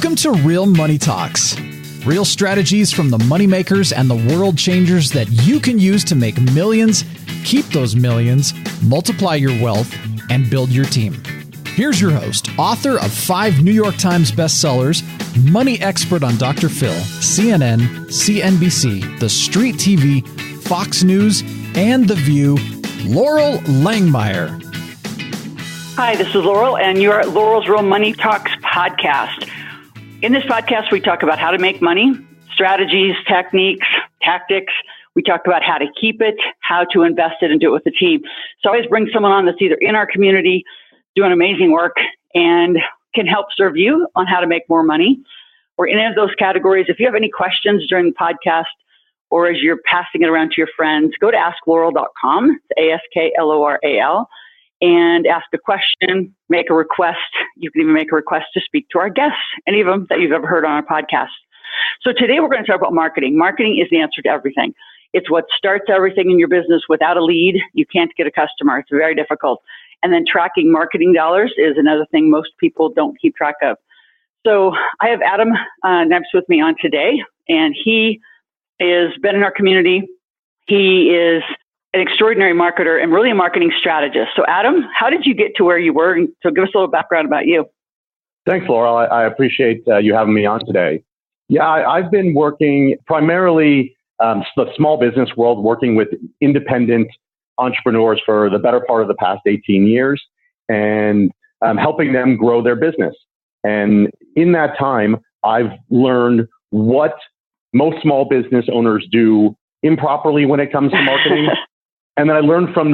Welcome to Real Money Talks. Real strategies from the moneymakers and the world changers that you can use to make millions, keep those millions, multiply your wealth, and build your team. Here's your host, author of 5 New York Times bestsellers, money expert on Dr. Phil, CNN, CNBC, The Street TV, Fox News, and The View, Loral Langemeier. Hi, this is Loral, and you're at Loral's Real Money Talks podcast. In this podcast, we talk about how to make money, strategies, techniques, tactics. We talk about how to keep it, how to invest it, and do it with the team. So I always bring someone on that's either in our community, doing amazing work, and can help serve you on how to make more money, or in any of those categories. If you have any questions during the podcast, or as you're passing it around to your friends, go to askloral.com, it's ASKLORAL, and ask a question, make a request. You can even make a request to speak to our guests, any of them that you've ever heard on our podcast. So today we're going to talk about marketing. Marketing is the answer to everything. It's what starts everything in your business. Without a lead, you can't get a customer. It's very difficult. And then tracking marketing dollars is another thing most people don't keep track of. So I have Adam Kipnes with me on today, and he has been in our community. He is an extraordinary marketer and really a marketing strategist. So Adam, how did you get to where you were? And so give us a little background about you. Thanks, Laura. I appreciate you having me on today. Yeah, I've been working primarily the small business world, working with independent entrepreneurs for the better part of the past 18 years and helping them grow their business. And in that time, I've learned what most small business owners do improperly when it comes to marketing. And then I learned from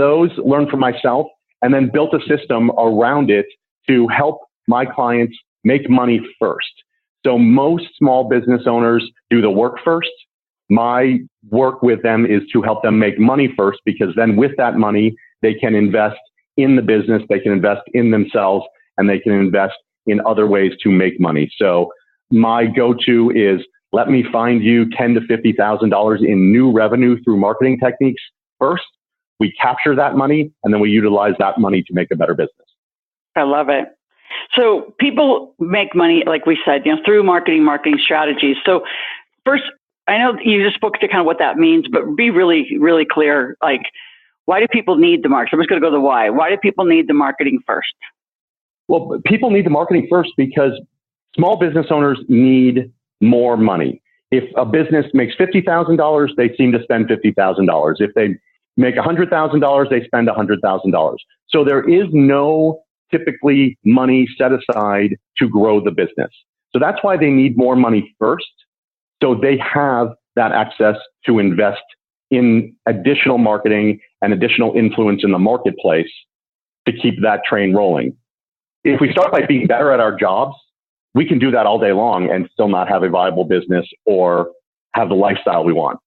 myself, and then built a system around it to help my clients make money first. So most small business owners do the work first. My work with them is to help them make money first, because then with that money, they can invest in the business, they can invest in themselves, and they can invest in other ways to make money. So my go-to is, let me find you $10,000 to $50,000 in new revenue through marketing techniques first. We capture that money, and then we utilize that money to make a better business. I love it. So people make money, like we said, through marketing strategies. So first, I know you just spoke to kind of what that means, but be really, really clear. Like, why do people need the marketing? I'm just going to go to the why. Why do people need the marketing first? Well, people need the marketing first because small business owners need more money. If a business makes $50,000, they seem to spend $50,000. If they make $100,000, they spend $100,000. So there is no typically money set aside to grow the business. So that's why they need more money first. So they have that access to invest in additional marketing and additional influence in the marketplace to keep that train rolling. If we start by being better at our jobs, we can do that all day long and still not have a viable business or have the lifestyle we want.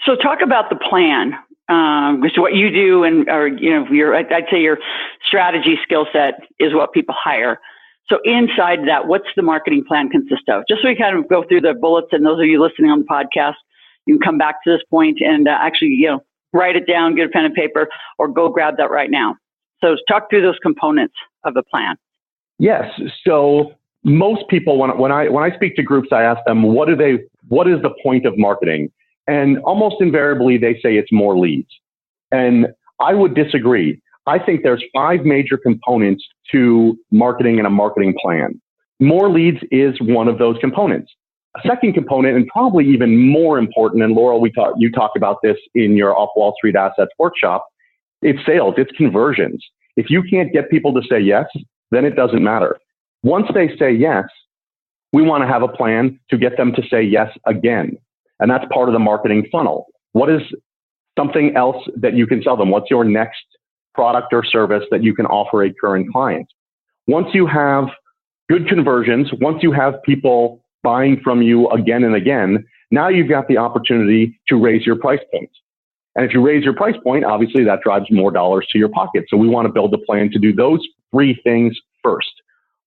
So talk about the plan. So what you do, I'd say your strategy skill set is what people hire. So inside that, what's the marketing plan consist of? Just so we kind of go through the bullets, and those of you listening on the podcast, you can come back to this point and actually, write it down, get a pen and paper, or go grab that right now. So talk through those components of the plan. Yes. So most people, when I speak to groups, I ask them, what is the point of marketing? And almost invariably, they say it's more leads. And I would disagree. I think there's 5 major components to marketing and a marketing plan. More leads is one of those components. A second component, and probably even more important, and Laurel, you talk about this in your Off Wall Street Assets workshop, it's sales, it's conversions. If you can't get people to say yes, then it doesn't matter. Once they say yes, we want to have a plan to get them to say yes again. And that's part of the marketing funnel. What is something else that you can sell them? What's your next product or service that you can offer a current client? Once you have good conversions, once you have people buying from you again and again, now you've got the opportunity to raise your price point. And if you raise your price point, obviously that drives more dollars to your pocket. So we want to build a plan to do those 3 things first.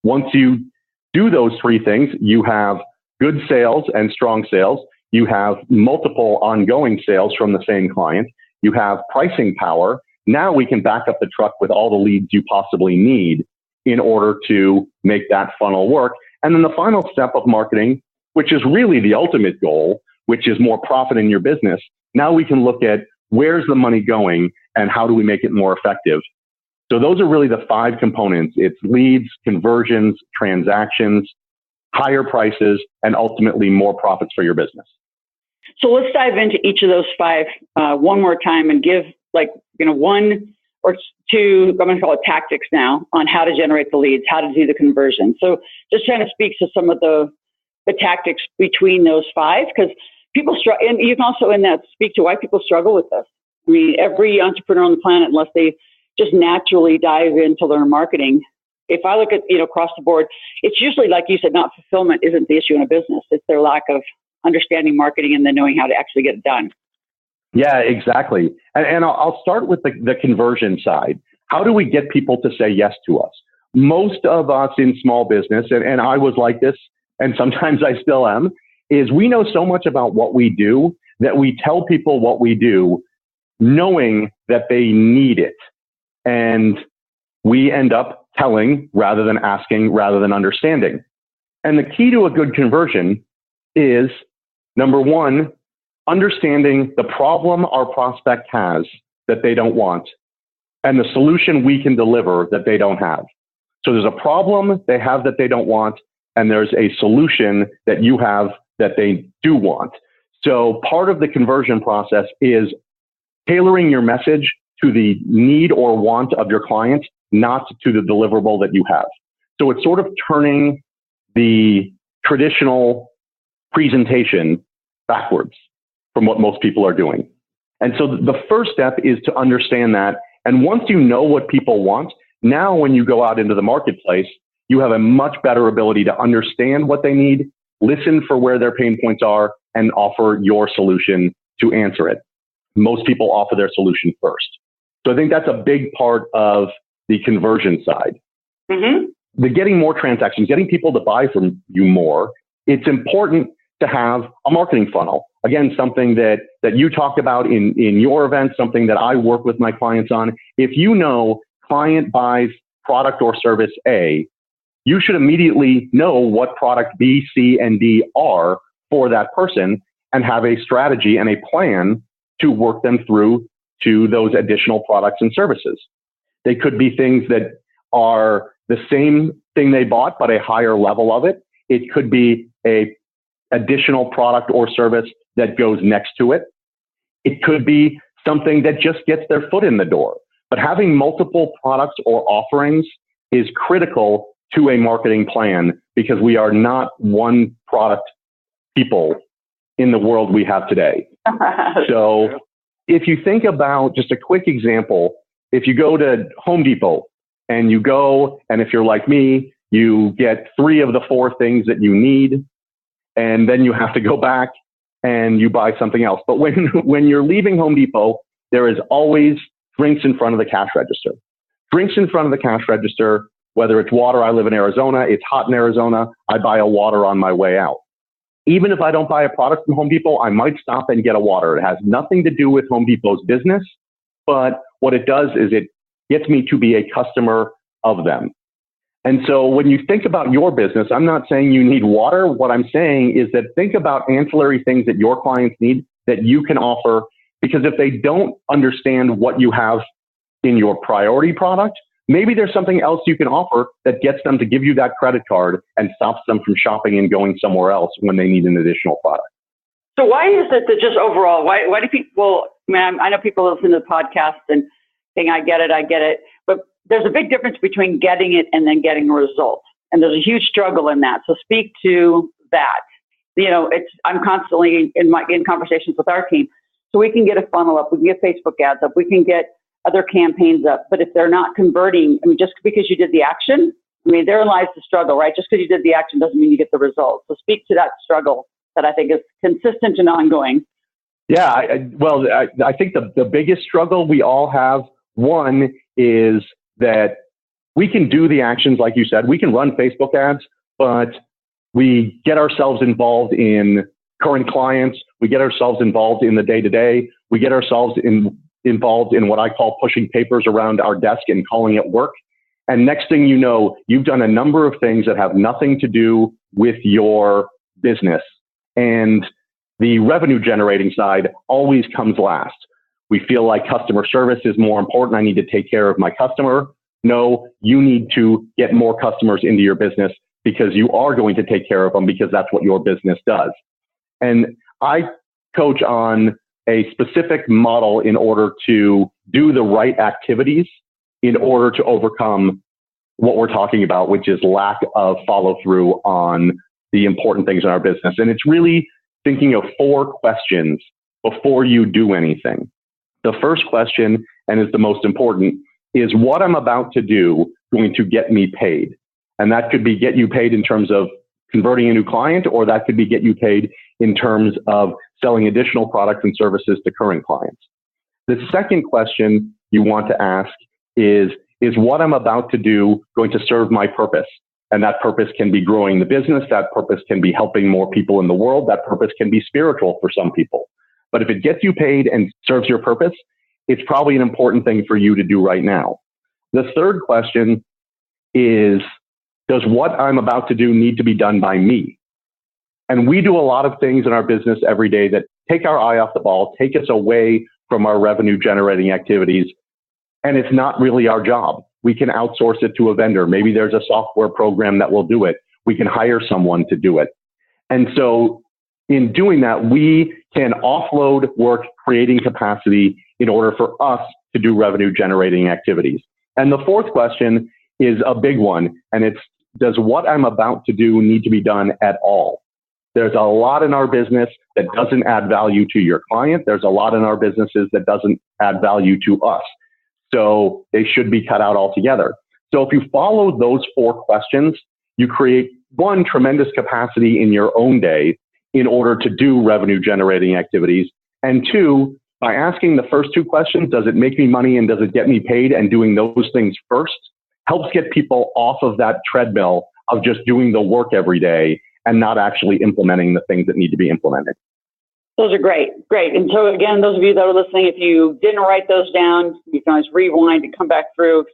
Once you do those 3 things, you have good sales and strong sales. You have multiple ongoing sales from the same client. You have pricing power. Now we can back up the truck with all the leads you possibly need in order to make that funnel work. And then the final step of marketing, which is really the ultimate goal, which is more profit in your business. Now we can look at where's the money going and how do we make it more effective. So those are really the 5 components. It's leads, conversions, transactions, higher prices, and ultimately more profits for your business. So let's dive into each of those 5 one more time and give 1 or 2, I'm going to call it tactics now, on how to generate the leads, how to do the conversion. So just trying to speak to some of the tactics between those 5, because people struggle, and you can also in that speak to why people struggle with this. I mean, every entrepreneur on the planet, unless they just naturally dive into learn marketing, if I look at, across the board, it's usually, like you said, not fulfillment isn't the issue in a business. It's their lack of understanding marketing and then knowing how to actually get it done. Yeah, exactly. And I'll start with the conversion side. How do we get people to say yes to us? Most of us in small business, and I was like this, and sometimes I still am, is we know so much about what we do that we tell people what we do knowing that they need it. And we end up telling rather than asking, rather than understanding. And the key to a good conversion is, number 1, understanding the problem our prospect has that they don't want and the solution we can deliver that they don't have. So there's a problem they have that they don't want, and there's a solution that you have that they do want. So part of the conversion process is tailoring your message to the need or want of your client, not to the deliverable that you have. So it's sort of turning the traditional presentation backwards from what most people are doing. And so the first step is to understand that. And once you know what people want, now when you go out into the marketplace, you have a much better ability to understand what they need, listen for where their pain points are, and offer your solution to answer it. Most people offer their solution first. So I think that's a big part of the conversion side. Mm-hmm. The getting more transactions, getting people to buy from you more. It's important to have a marketing funnel. Again, something that you talk about in your events, something that I work with my clients on. If you know client buys product or service A, you should immediately know what product B, C, and D are for that person and have a strategy and a plan to work them through to those additional products and services. They could be things that are the same thing they bought, but a higher level of it. It could be a additional product or service that goes next to it. It could be something that just gets their foot in the door. But having multiple products or offerings is critical to a marketing plan because we are not one product people in the world we have today. So if you think about just a quick example, if you go to Home Depot and you go, and if you're like me, you get 3 of the 4 things that you need, and then you have to go back and you buy something else. But when you're leaving Home Depot, there is always drinks in front of the cash register. Drinks in front of the cash register, whether it's water, I live in Arizona, it's hot in Arizona, I buy a water on my way out. Even if I don't buy a product from Home Depot, I might stop and get a water. It has nothing to do with Home Depot's business, but what it does is it gets me to be a customer of them. And so when you think about your business, I'm not saying you need water. What I'm saying is that think about ancillary things that your clients need that you can offer, because if they don't understand what you have in your priority product, maybe there's something else you can offer that gets them to give you that credit card and stops them from shopping and going somewhere else when they need an additional product. So why is it that just overall, why do people, I know people listen to the podcast and think, I get it, but there's a big difference between getting it and then getting a result. And there's a huge struggle in that. So speak to that. I'm constantly in conversations with our team. So we can get a funnel up, we can get Facebook ads up, we can get other campaigns up. But if they're not converting, just because you did the action, therein lies the struggle, right? Just because you did the action doesn't mean you get the result. So speak to that struggle that I think is consistent and ongoing. Yeah, I think the biggest struggle we all have, one, is that we can do the actions, like you said, we can run Facebook ads, but we get ourselves involved in current clients, we get ourselves involved in the day-to-day, we get ourselves involved in what I call pushing papers around our desk and calling it work. And next thing you know, you've done a number of things that have nothing to do with your business. And the revenue generating side always comes last. We feel like customer service is more important. I need to take care of my customer. No, you need to get more customers into your business because you are going to take care of them because that's what your business does. And I coach on a specific model in order to do the right activities in order to overcome what we're talking about, which is lack of follow through on the important things in our business. And it's really thinking of 4 questions before you do anything. The first question, and is the most important, is what I'm about to do going to get me paid? And that could be get you paid in terms of converting a new client, or that could be get you paid in terms of selling additional products and services to current clients. The second question you want to ask is what I'm about to do going to serve my purpose? And that purpose can be growing the business. That purpose can be helping more people in the world. That purpose can be spiritual for some people. But if it gets you paid and serves your purpose, it's probably an important thing for you to do right now. The third question is, does what I'm about to do need to be done by me? And we do a lot of things in our business every day that take our eye off the ball, take us away from our revenue generating activities. And it's not really our job. We can outsource it to a vendor. Maybe there's a software program that will do it. We can hire someone to do it. And so in doing that, we can offload work, creating capacity in order for us to do revenue generating activities. And the fourth question is a big one. And it's, does what I'm about to do need to be done at all? There's a lot in our business that doesn't add value to your client. There's a lot in our businesses that doesn't add value to us. So they should be cut out altogether. So if you follow those 4 questions, you create, 1, tremendous capacity in your own day in order to do revenue generating activities. And 2, by asking the first 2 questions, does it make me money and does it get me paid? And doing those things first helps get people off of that treadmill of just doing the work every day and not actually implementing the things that need to be implemented. Those are great. And so again, those of you that are listening, if you didn't write those down, you can always rewind and come back through.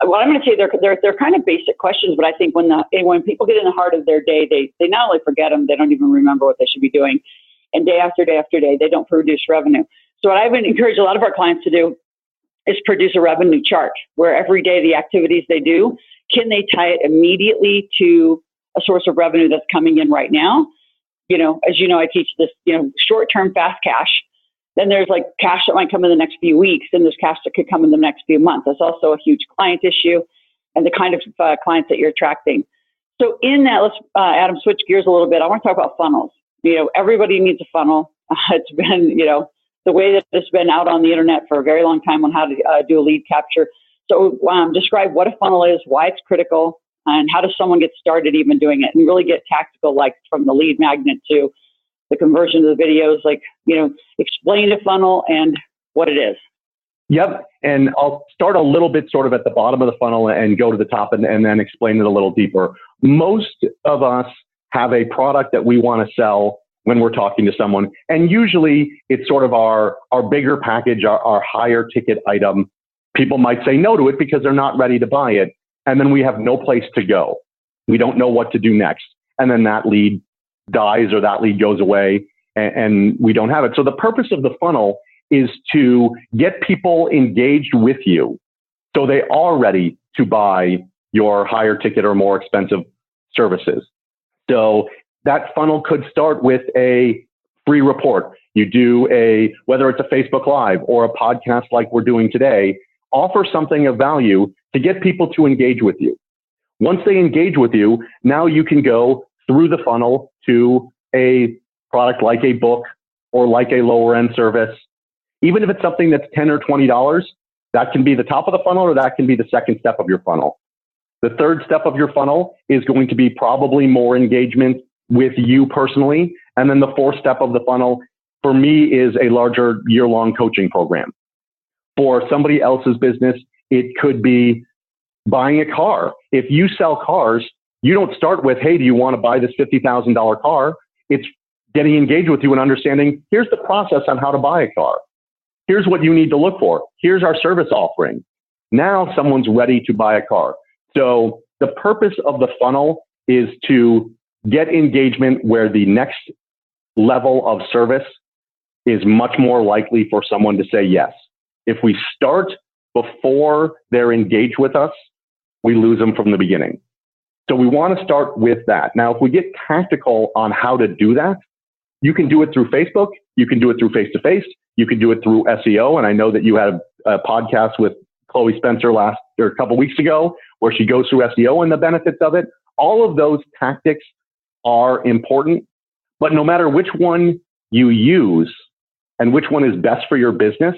What I'm going to say, they're kind of basic questions, but I think when people get in the heart of their day, they not only forget them, they don't even remember what they should be doing. And day after day after day, they don't produce revenue. So what I would encourage a lot of our clients to do is produce a revenue chart where every day the activities they do, can they tie it immediately to a source of revenue that's coming in right now? As you know, I teach this, short-term fast cash. Then there's like cash that might come in the next few weeks. Then there's cash that could come in the next few months. That's also a huge client issue and the kind of clients that you're attracting. So in that, let's, Adam, switch gears a little bit. I want to talk about funnels. Everybody needs a funnel. It's been, the way that it's been out on the internet for a very long time on how to do a lead capture. So describe what a funnel is, why it's critical, and how does someone get started even doing it and really get tactical, like from the lead magnet to the conversion of the videos, explain the funnel and what it is. Yep. And I'll start a little bit sort of at the bottom of the funnel and go to the top and then explain it a little deeper. Most of us have a product that we want to sell when we're talking to someone. And usually it's sort of our bigger package, our higher ticket item. People might say no to it because they're not ready to buy it. And then we have no place to go. We don't know what to do next. And then that lead dies or that lead goes away and we don't have it. So the purpose of the funnel is to get people engaged with you so they are ready to buy your higher ticket or more expensive services. So that funnel could start with a free report. You do whether it's a Facebook Live or a podcast like we're doing today, offer something of value to get people to engage with you. Once they engage with you, now you can go through the funnel to a product like a book or like a lower end service. Even if it's something that's $10 or $20, that can be the top of the funnel or that can be the second step of your funnel. The third step of your funnel is going to be probably more engagement with you personally. And then the fourth step of the funnel for me is a larger year-long coaching program. For somebody else's business, it could be buying a car. If you sell cars, you don't start with, hey, do you want to buy this $50,000 car? It's getting engaged with you and understanding, here's the process on how to buy a car. Here's what you need to look for. Here's our service offering. Now someone's ready to buy a car. So the purpose of the funnel is to get engagement where the next level of service is much more likely for someone to say yes. If we start before they're engaged with us, we lose them from the beginning. So we want to start with that. Now, if we get tactical on how to do that, you can do it through Facebook. You can do it through face-to-face. You can do it through SEO. And I know that you had a podcast with Chloe Spencer a couple weeks ago where she goes through SEO and the benefits of it. All of those tactics are important, but no matter which one you use and which one is best for your business,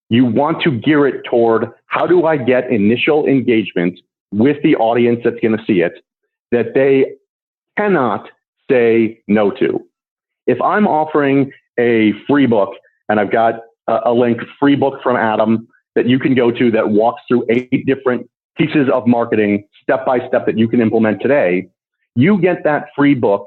you want to gear it toward how do I get initial engagement with the audience that's going to see it that they cannot say no to. If I'm offering a free book and I've got a link, free book from Adam that you can go to that walks through 8 different pieces of marketing step by step that you can implement today, you get that free book.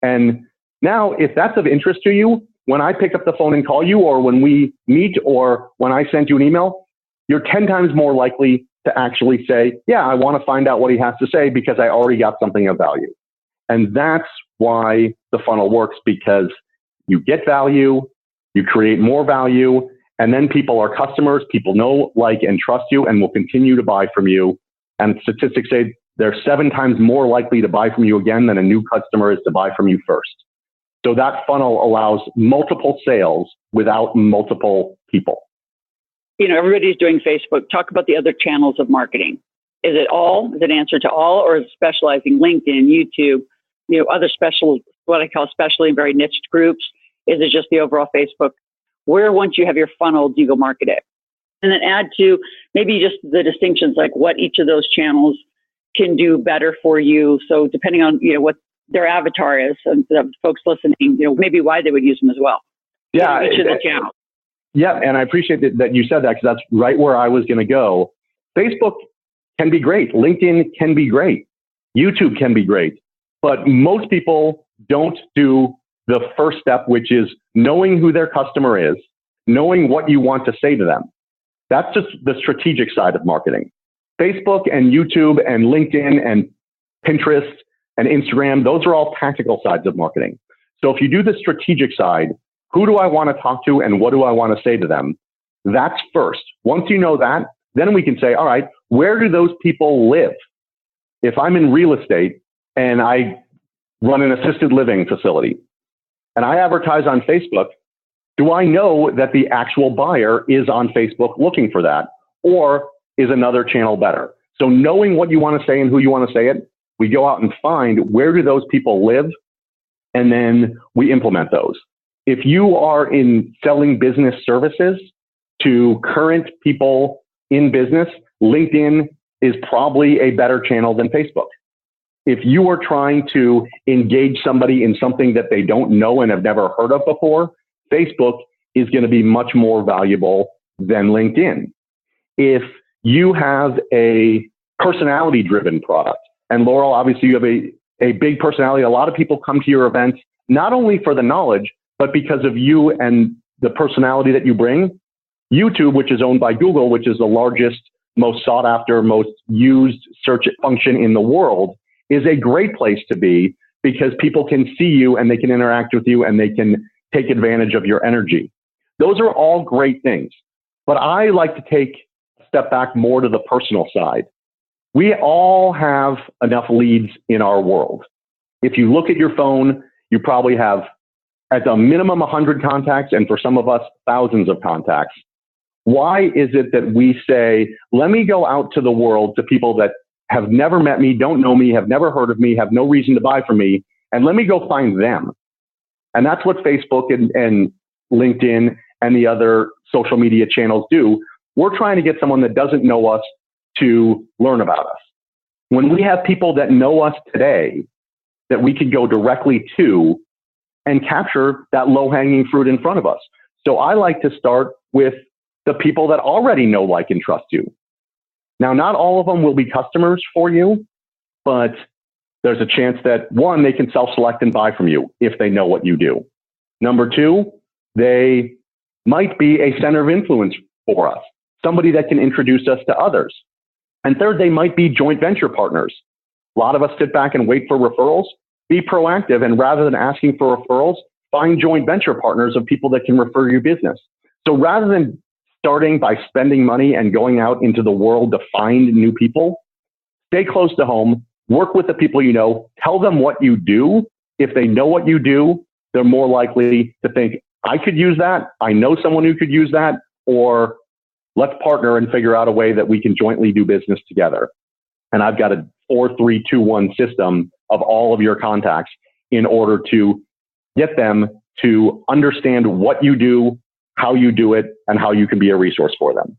And now if that's of interest to you, when I pick up the phone and call you, or when we meet, or when I send you an email, you're 10 times more likely to actually say, yeah, I want to find out what he has to say because I already got something of value. And that's why the funnel works, because you get value, you create more value, and then people are customers, people know, like, and trust you and will continue to buy from you. And statistics say they're 7 times more likely to buy from you again than a new customer is to buy from you first. So that funnel allows multiple sales without multiple people. Everybody's doing Facebook. Talk about the other channels of marketing. Is it all? Is it an answer to all, or is it specializing LinkedIn, YouTube, other special, what I call specially very niched groups? Is it just the overall Facebook? Where, once you have your funnel, do you go market it? And then add to maybe just the distinctions, like what each of those channels can do better for you. So depending on, what their avatar is, and the folks listening, maybe why they would use them as well. Yeah. Each of the channels. Yeah. And I appreciate that you said that, because that's right where I was going to go. Facebook can be great. LinkedIn can be great. YouTube can be great. But most people don't do the first step, which is knowing who their customer is, knowing what you want to say to them. That's just the strategic side of marketing. Facebook and YouTube and LinkedIn and Pinterest and Instagram, those are all tactical sides of marketing. So if you do the strategic side, who do I want to talk to and what do I want to say to them? That's first. Once you know that, then we can say, all right, where do those people live? If I'm in real estate and I run an assisted living facility and I advertise on Facebook, do I know that the actual buyer is on Facebook looking for that, or is another channel better? So knowing what you want to say and who you want to say it, we go out and find where do those people live, and then we implement those. If you are in selling business services to current people in business, LinkedIn is probably a better channel than Facebook. If you are trying to engage somebody in something that they don't know and have never heard of before, Facebook is going to be much more valuable than LinkedIn. If you have a personality-driven product, and Laurel, obviously you have a big personality. A lot of people come to your events, not only for the knowledge, but because of you and the personality that you bring. YouTube, which is owned by Google, which is the largest, most sought after, most used search function in the world, is a great place to be because people can see you and they can interact with you and they can take advantage of your energy. Those are all great things. But I like to take a step back more to the personal side. We all have enough leads in our world. If you look at your phone, you probably have at the minimum 100 contacts, and for some of us, thousands of contacts. Why is it that we say, let me go out to the world, to people that have never met me, don't know me, have never heard of me, have no reason to buy from me, and let me go find them? And that's what Facebook and LinkedIn and the other social media channels do. We're trying to get someone that doesn't know us to learn about us. When we have people that know us today that we can go directly to and capture that low-hanging fruit in front of us. So I like to start with the people that already know, like, and trust you. Now, not all of them will be customers for you, but there's a chance that, one, they can self-select and buy from you if they know what you do. Number two, they might be a center of influence for us, somebody that can introduce us to others. And third, they might be joint venture partners. A lot of us sit back and wait for referrals. Be proactive, and rather than asking for referrals, find joint venture partners of people that can refer your business. So rather than starting by spending money and going out into the world to find new people, stay close to home, work with the people you know, tell them what you do. If they know what you do, they're more likely to think, I could use that. I know someone who could use that, or let's partner and figure out a way that we can jointly do business together. And I've got a 4-3-2-1 system of all of your contacts in order to get them to understand what you do, how you do it, and how you can be a resource for them.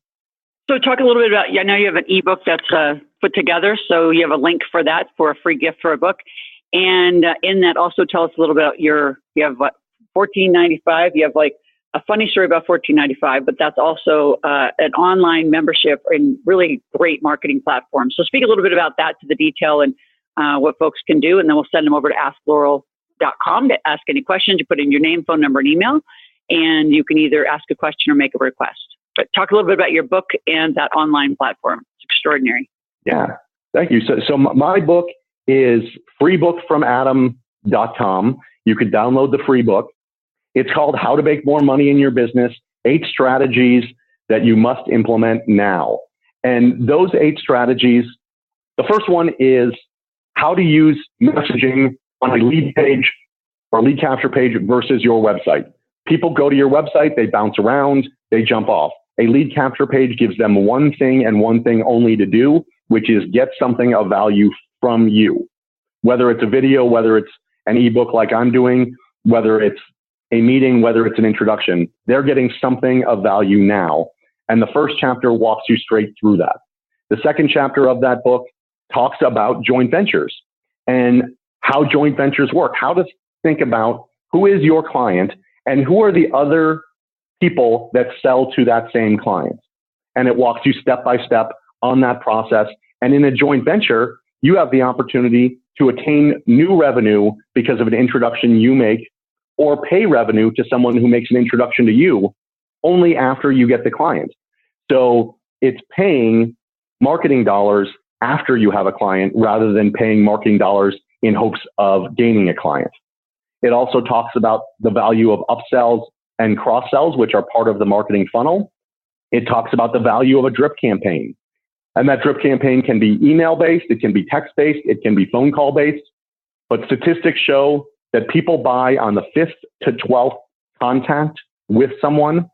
So talk a little bit about, I know you have an ebook that's put together, so you have a link for that for a free gift for a book. And in that, also tell us a little about you have what, $14.95. You have like a funny story about $14.95, but that's also an online membership and really great marketing platform. So speak a little bit about that to the detail and what folks can do, and then we'll send them over to askloral.com to ask any questions. You put in your name, phone number, and email, and you can either ask a question or make a request. But talk a little bit about your book and that online platform. It's extraordinary. Yeah, thank you. So my book is freebookfromadam.com. You could download the free book. It's called How to Make More Money in Your Business, 8 Strategies that you must implement now. And those 8 strategies, the first one is how to use messaging on a lead page or lead capture page versus your website. People go to your website, they bounce around, they jump off. A lead capture page gives them one thing and one thing only to do, which is get something of value from you. Whether it's a video, whether it's an ebook like I'm doing, whether it's a meeting, whether it's an introduction, they're getting something of value now. And the first chapter walks you straight through that. The second chapter of that book talks about joint ventures and how joint ventures work, how to think about who is your client and who are the other people that sell to that same client. And it walks you step by step on that process. And in a joint venture, you have the opportunity to attain new revenue because of an introduction you make, or pay revenue to someone who makes an introduction to you only after you get the client. So it's paying marketing dollars after you have a client rather than paying marketing dollars in hopes of gaining a client. It also talks about the value of upsells and cross-sells, which are part of the marketing funnel. It talks about the value of a drip campaign. And that drip campaign can be email-based, it can be text-based, it can be phone call-based. But statistics show that people buy on the 5th to 12th contact with someone.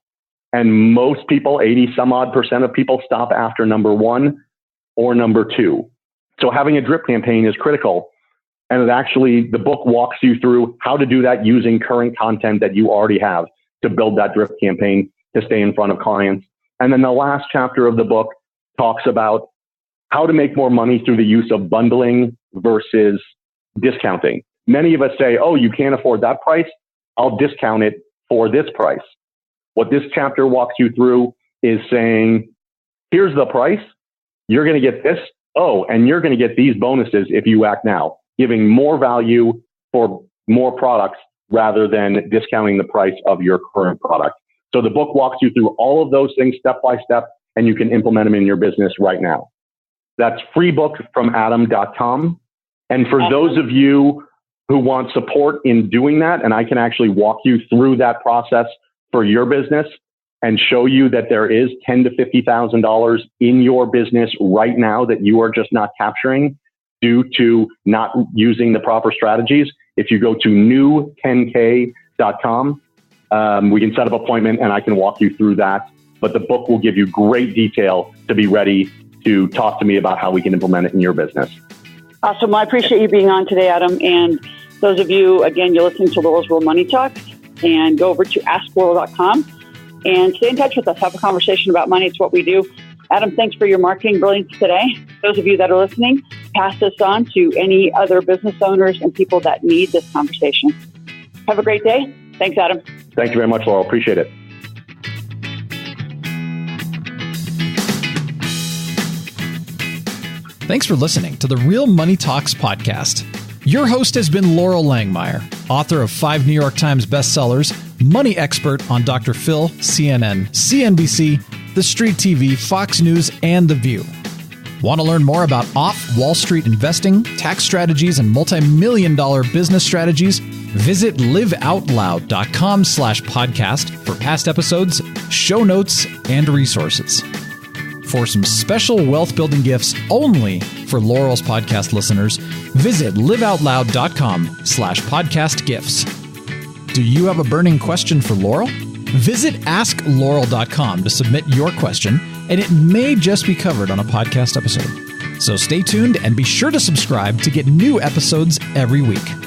And most people, 80% of people, stop after number 1 or number 2. So having a drip campaign is critical. And it actually, the book walks you through how to do that using current content that you already have to build that drip campaign to stay in front of clients. And then the last chapter of the book talks about how to make more money through the use of bundling versus discounting. Many of us say, oh, you can't afford that price, I'll discount it for this price. What this chapter walks you through is saying, here's the price, you're going to get this, oh, and you're going to get these bonuses if you act now, giving more value for more products rather than discounting the price of your current product. So the book walks you through all of those things step by step, and you can implement them in your business right now. That's freebookfromadam.com. And for those of you who want support in doing that, and I can actually walk you through that process for your business and show you that there is $10,000 to $50,000 in your business right now that you are just not capturing due to not using the proper strategies. If you go to new10k.com, we can set up an appointment and I can walk you through that. But the book will give you great detail to be ready to talk to me about how we can implement it in your business. Awesome. Well, I appreciate you being on today, Adam. And those of you, again, you're listening to Laurel's Real Money Talks, and go over to askloral.com and stay in touch with us. Have a conversation about money. It's what we do. Adam, thanks for your marketing brilliance today. Those of you that are listening, pass this on to any other business owners and people that need this conversation. Have a great day. Thanks, Adam. Thank you very much, Laurel. Appreciate it. Thanks for listening to the Real Money Talks podcast. Your host has been Laurel Langmeyer, author of 5 New York Times bestsellers, money expert on Dr. Phil, CNN, CNBC, The Street TV, Fox News, and The View. Want to learn more about off-Wall Street investing, tax strategies, and multi-million-dollar business strategies? Visit liveoutloud.com/podcast for past episodes, show notes, and resources. For some special wealth-building gifts only for Laurel's podcast listeners, visit liveoutloud.com/podcast gifts. Do you have a burning question for Laurel? Visit asklaurel.com to submit your question, and it may just be covered on a podcast episode. So stay tuned and be sure to subscribe to get new episodes every week.